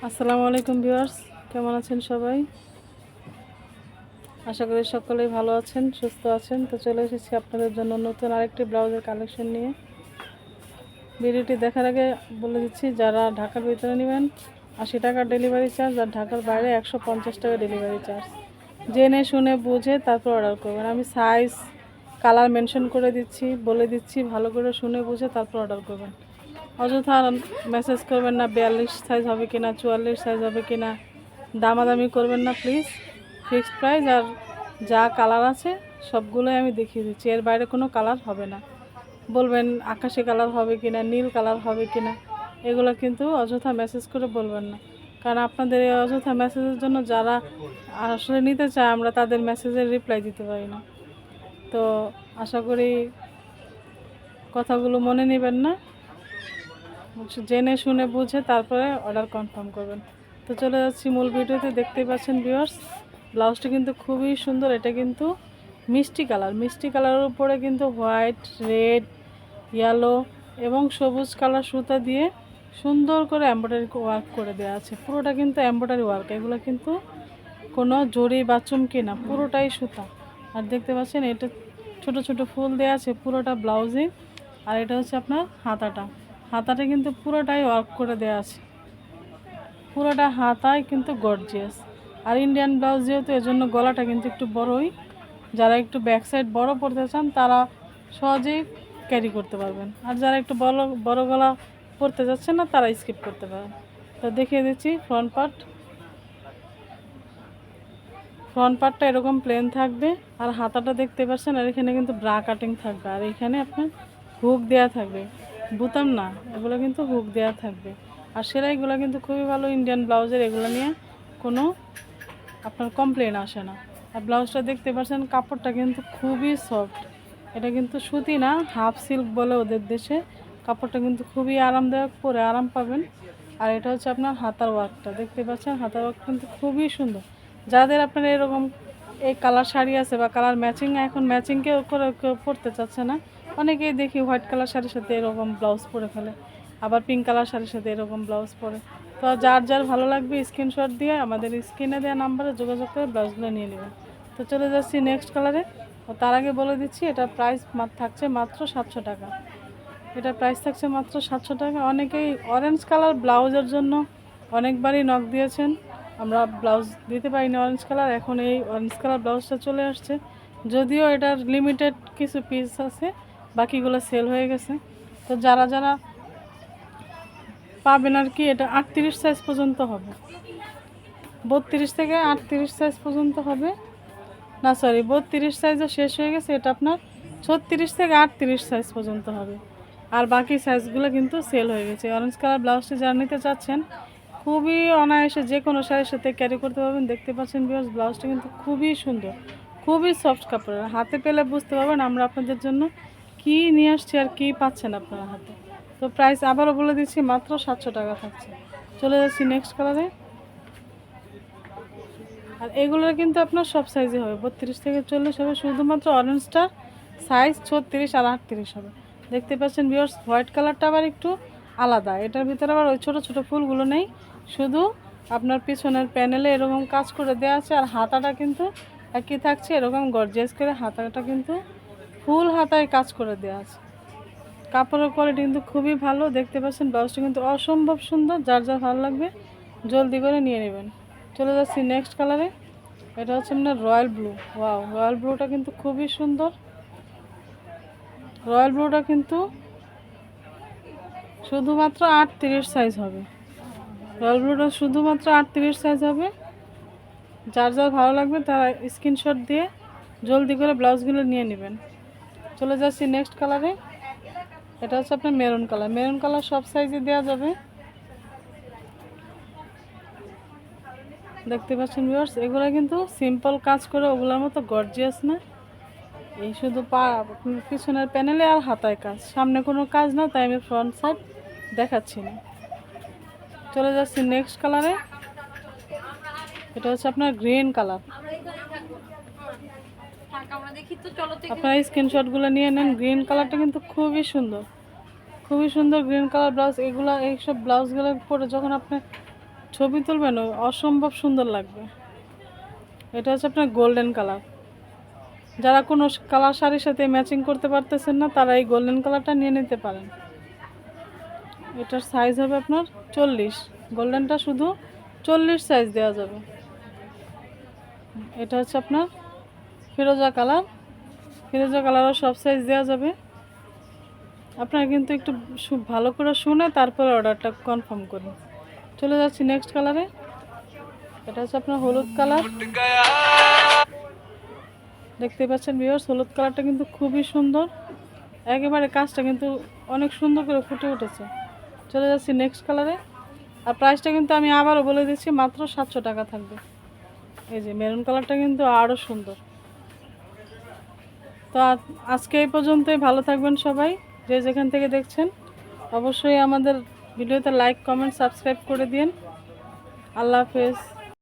আসসালামু আলাইকুম ভিউয়ার্স, কেমন আছেন সবাই? আশা করি সকলেই ভালো আছেন, সুস্থ আছেন। তো চলে এসেছি আপনাদের জন্য নতুন আরেকটি ব্লাউজের কালেকশন নিয়ে। ভিডিওটি দেখার আগে বলে দিচ্ছি, যারা ঢাকার ভিতরে নেবেন 80 টাকা ডেলিভারি চার্জ, আর ঢাকার বাইরে 150 টাকা ডেলিভারি চার্জ। জেনে শুনে বুঝে তারপর অর্ডার করবেন। আমি সাইজ কালার মেনশন করে দিচ্ছি, বলে দিচ্ছি, ভালো করে শুনে বুঝে তারপর অর্ডার করবেন। অযথা মেসেজ করবেন না 42 সাইজ হবে কিনা, 44 সাইজ হবে কিনা, দামাদামি করবেন না প্লিজ। ফিক্সড প্রাইস, আর যা কালার আছে সবগুলোই আমি দেখিয়ে দিচ্ছি, এর বাইরে কোনো কালার হবে না। বলবেন আকাশি কালার হবে কিনা, নীল কালার হবে কিনা, এগুলো কিন্তু অযথা মেসেজ করে বলবেন না। কারণ আপনাদের এই অযথা মেসেজের জন্য যারা আসলে নিতে চায়, আমরা তাদের মেসেজের রিপ্লাই দিতে পারি না। তো আশা করি কথাগুলো মনে নেবেন না, জেনে শুনে বুঝে তারপরে অর্ডার কনফার্ম করবেন। তো চলে যাচ্ছি মূল ভিডিওতে। দেখতেই পাচ্ছেন ভিউয়ার্স, ব্লাউজটা কিন্তু খুবই সুন্দর। এটা কিন্তু মিষ্টি কালারের উপরে কিন্তু হোয়াইট, রেড, ইয়েলো এবং সবুজ কালার সুতা দিয়ে সুন্দর করে এমব্রয়ডারি ওয়ার্ক করে দেওয়া আছে। পুরোটা কিন্তু এমব্রয়ডারি ওয়ার্ক, এগুলো কিন্তু কোনো জড়ি বা চুমকি না, পুরোটাই সুতা। আর দেখতে পাচ্ছেন এটা ছোট ছোট ফুল দেওয়া আছে পুরোটা ব্লাউজে। আর এটা হচ্ছে আপনার হাতাটা কিন্তু পুরোটাই ওয়ার্ক করে দেওয়া আছে, পুরোটা হাতায় কিন্তু গর্জিয়াস। আর ইন্ডিয়ান ব্লাউজ যেহেতু, এজন্য গলাটা কিন্তু একটু বড়ই। যারা একটু ব্যাক সাইড বড় পরতে চান তারা সহজেই ক্যারি করতে পারবেন, আর যারা একটু বড় বড় গলা পরতে যাচ্ছেন না তারা স্কিপ করতে পারেন। তো দেখিয়ে দিচ্ছি ফ্রন্ট পার্টটা এরকম প্লেন থাকবে, আর হাতাটা দেখতে পাচ্ছেন। আর এখানে কিন্তু ব্রা কাটিং থাকবে, আর এখানে আপনার হুক দেওয়া থাকবে, বুতাম না, এগুলো কিন্তু হুক দেওয়া থাকবে। আর সেলাইগুলো কিন্তু খুবই ভালো ইন্ডিয়ান ব্লাউজের, এগুলো নিয়ে কোনো আপনার কমপ্লেন আসে না। আর ব্লাউজটা দেখতে পাচ্ছেন, কাপড়টা কিন্তু খুবই সফট। এটা কিন্তু সুতি না, হাফ সিল্ক বলে ওদের দেশে। কাপড়টা কিন্তু খুবই আরামদায়ক, পরে আরাম পাবেন। আর এটা হচ্ছে আপনার হাতার ওয়ার্কটা, দেখতে পাচ্ছেন হাতার ওয়ার্ক কিন্তু খুবই সুন্দর। যাদের আপনার এরকম এই কালার শাড়ি আছে বা কালার ম্যাচিং, এখন ম্যাচিং করে কেউ পরতে চাচ্ছে না, অনেকেই দেখি হোয়াইট কালার শাড়ির সাথে এরকম ব্লাউজ পরে ফেলে, আবার পিঙ্ক কালার শাড়ির সাথে এরকম ব্লাউজ পরে। তো যার যার ভালো লাগবে স্ক্রিনশট দিয়ে আমাদের স্ক্রিনে দেওয়া নাম্বারে যোগাযোগ করে ব্লাউজগুলো নিয়ে নেবেন। তো চলে যাচ্ছি নেক্সট কালারে। তার আগে বলে দিচ্ছি, এটার প্রাইস থাকছে মাত্র 700 টাকা। এটার প্রাইস থাকছে মাত্র 700 টাকা। অনেকেই অরেঞ্জ কালার ব্লাউজের জন্য অনেকবারই নক দিয়েছেন, আমরা ব্লাউজ দিতে পারিনি অরেঞ্জ কালার। এখন এই অরেঞ্জ কালার ব্লাউজটা চলে আসছে, যদিও এটার লিমিটেড কিছু পিস আছে, বাকিগুলো সেল হয়ে গেছে। তো যারা যারা পাবেন আর কি, এটা 38 সাইজ পর্যন্ত হবে, 32 থেকে 38 সাইজ পর্যন্ত হবে। না সরি, 32 সাইজও শেষ হয়ে গেছে, এটা আপনার 36 থেকে 38 সাইজ পর্যন্ত হবে। আর বাকি সাইজগুলো কিন্তু সেল হয়ে গেছে। অরেঞ্জ কালার ব্লাউজটি যারা নিতে চাচ্ছেন, খুবই অনায়াসে যে কোনো শাড়ির সাথে ক্যারি করতে পারবেন। দেখতে পাচ্ছেন ভিউয়ার্স, ব্লাউজটা কিন্তু খুবই সুন্দর, খুবই সফট কাপড়ের। হাতে পেলে বুঝতে পারবেন আমরা আপনাদের জন্য কি নিয়ে আসছি আর কি পাচ্ছেন আপনারা হাতে। তো প্রাইস আবারও বলে দিচ্ছি, মাত্র 700 টাকা থাকছে। চলে যাচ্ছি নেক্সট কালারে। আর এগুলোর কিন্তু আপনার সব সাইজে হবে, 32 থেকে 40 হবে, শুধুমাত্র অরেঞ্জটা সাইজ 36 আর 38 হবে। দেখতে পাচ্ছেন ভিউয়ার্স, হোয়াইট কালারটা আবার একটু আলাদা, এটার ভিতরে আবার ওই ছোটো ছোটো ফুলগুলো নেই, শুধু আপনার পিছনের প্যানেলে এরকম কাজ করে দেওয়া আছে। আর হাতাটা কিন্তু একই থাকছে, এরকম গর্জিয়াস করে হাতাটা কিন্তু ফুল হাতায় কাজ করে দেওয়া আছে। কাপড়ের কোয়ালিটি কিন্তু খুবই ভালো। দেখতে পাচ্ছেন ব্লাউজটা কিন্তু অসম্ভব সুন্দর, যার যার ভালো লাগবে জলদি করে নিয়ে নেবেন। চলে যাচ্ছি নেক্সট কালারে। এটা হচ্ছে আপনার রয়্যাল ব্লু। ওয়াও, রয়্যাল ব্লুটা কিন্তু খুবই সুন্দর। রয়্যাল ব্লুটা কিন্তু শুধুমাত্র 38 সাইজ হবে। রয়্যাল ব্লুটা শুধুমাত্র 38 সাইজ হবে। যার যার ভালো লাগবে তারা স্ক্রিনশট দিয়ে জলদি করে ব্লাউজগুলো নিয়ে নেবেন। চলে যাচ্ছি নেক্সট কালারে। এটা হচ্ছে আপনার মেরুন কালার। মেরুন কালার সব সাইজে দেওয়া যাবে। দেখতে পাচ্ছেন ভিউয়ার্স, এগুলো কিন্তু সিম্পল কাজ করে, ওগুলোর মতো গর্জিয়াস না। এই শুধু পিছনের প্যানেলে আর হাতায় কাজ, সামনে কোনো কাজ না, তাই আমি ফ্রন্ট সাইড দেখাচ্ছি না। চলে যাচ্ছি নেক্সট কালারে। এটা হচ্ছে আপনার গ্রিন কালার। আপনারা স্ক্রিনশটগুলো নিয়ে নেন। গ্রিন কালারটা কিন্তু খুবই সুন্দর, খুবই সুন্দর গ্রিন কালার ব্লাউজ। এইসব ব্লাউজগুলো পরে যখন আপনি ছবি তুলবেন অসম্ভব সুন্দর লাগবে। এটা হচ্ছে আপনার গোল্ডেন কালার। যারা কোনো কালার শাড়ির সাথে ম্যাচিং করতে পারতেছেন না তারা এই গোল্ডেন কালারটা নিয়ে নিতে পারেন। এটার সাইজ হবে আপনার 40। গোল্ডেনটা শুধু 40 সাইজ দেওয়া যাবে। এটা হচ্ছে আপনার ফিরোজা কালার। ফিরোজা কালারও সব সাইজ দেওয়া যাবে। আপনারা কিন্তু একটু ভালো করে শুনে তারপরে অর্ডারটা কনফার্ম করুন। চলে যাচ্ছি নেক্সট কালারে। এটা হচ্ছে আপনার হলুদ কালার। দেখতে পাচ্ছেন ভিউয়ার্স, হলুদ কালারটা কিন্তু খুবই সুন্দর। একেবারে কাজটা কিন্তু অনেক সুন্দর করে ফুটে উঠেছে। চলে যাচ্ছি নেক্সট কালারে। আর প্রাইসটা কিন্তু আমি আবারও বলে দিচ্ছি, মাত্র 700 টাকা থাকবে। এই যে মেরুন কালারটা কিন্তু আরও সুন্দর। তো আজকে এই পর্যন্তই। ভালো থাকবেন সবাই, যে যেখান থেকে দেখছেন। অবশ্যই আমাদের ভিডিওতে লাইক, কমেন্ট, সাবস্ক্রাইব করে দিন। আল্লাহ হাফেজ।